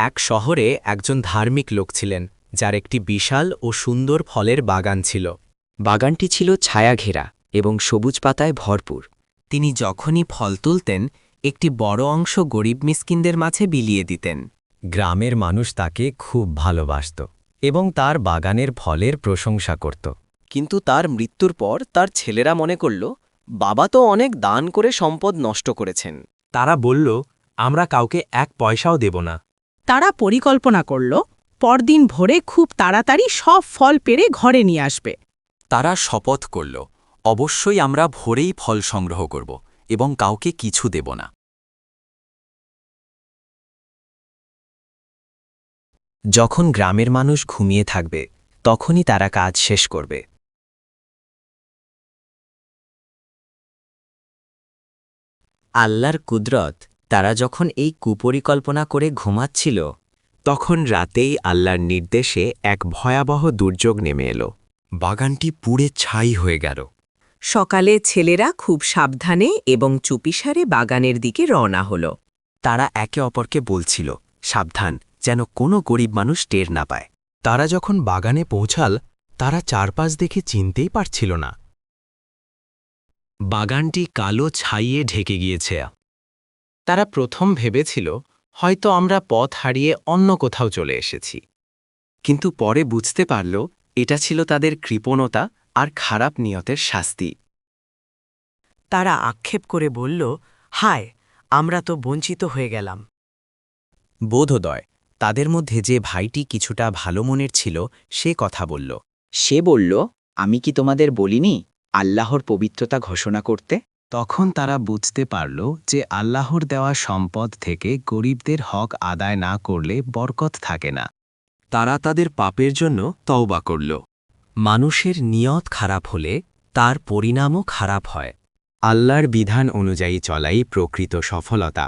এক শহরে একজন ধার্মিক লোক ছিলেন, যার একটি বিশাল ও সুন্দর ফলের বাগান ছিল। বাগানটি ছিল ছায়াঘেরা এবং সবুজ পাতায় ভরপুর। তিনি যখনই ফল তুলতেন, একটি বড় অংশ গরিব মিসকিনদের মাঝে বিলিয়ে দিতেন। গ্রামের মানুষ তাকে খুব ভালোবাসত এবং তার বাগানের ফলের প্রশংসা করত। কিন্তু তার মৃত্যুর পর তার ছেলেরা মনে করল, বাবা তো অনেক দান করে সম্পদ নষ্ট করেছেন। তারা বলল, আমরা কাউকে এক পয়সাও দেব না। তারা পরিকল্পনা করল, পরদিন ভোরে খুব তাড়াতাড়ি সব ফল পেড়ে ঘরে নিয়ে আসবে। তারা শপথ করল, অবশ্যই আমরা ভোরেই ফল সংগ্রহ করব এবং কাউকে কিছু দেব না। যখন গ্রামের মানুষ ঘুমিয়ে থাকবে, তখনই তারা কাজ শেষ করবে। আল্লাহর কুদরত, তারা যখন এই কুপরিকল্পনা করে ঘুমাচ্ছিল, তখন রাতেই আল্লাহর নির্দেশে এক ভয়াবহ দুর্যোগ নেমে এলো। বাগানটি পুড়ে ছাই হয়ে গেল। সকালে ছেলেরা খুব সাবধানে এবং চুপিসারে বাগানের দিকে রওনা হল। তারা একে অপরকে বলছিল, সাবধান, যেন কোনো গরিব মানুষ টের না পায়। তারা যখন বাগানে পৌঁছাল, তারা চারপাশ দেখে চিনতেই পারছিল না। বাগানটি কালো ছাইয়ে ঢেকে গিয়েছে। তারা প্রথম ভেবেছিল, হয়তো আমরা পথ হারিয়ে অন্য কোথাও চলে এসেছি। কিন্তু পরে বুঝতে পারল, এটা ছিল তাদের কৃপণতা আর খারাপ নিয়তের শাস্তি। তারা আক্ষেপ করে বলল, হায়, আমরা তো বঞ্চিত হয়ে গেলাম। বোধোদয় তাদের মধ্যে যে ভাইটি কিছুটা ভালো মনের ছিল, সে কথা বলল। সে বলল, আমি কি তোমাদের বলিনি আল্লাহর পবিত্রতা ঘোষণা করতে? তখন তারা বুঝতে পারল যে আল্লাহর দেওয়া সম্পদ থেকে গরিবদের হক আদায় না করলে বরকত থাকে না। তারা তাদের পাপের জন্য তওবা করল। মানুষের নিয়ত খারাপ হলে তার পরিণামও খারাপ হয়। আল্লাহর বিধান অনুযায়ী চলাই প্রকৃত সফলতা।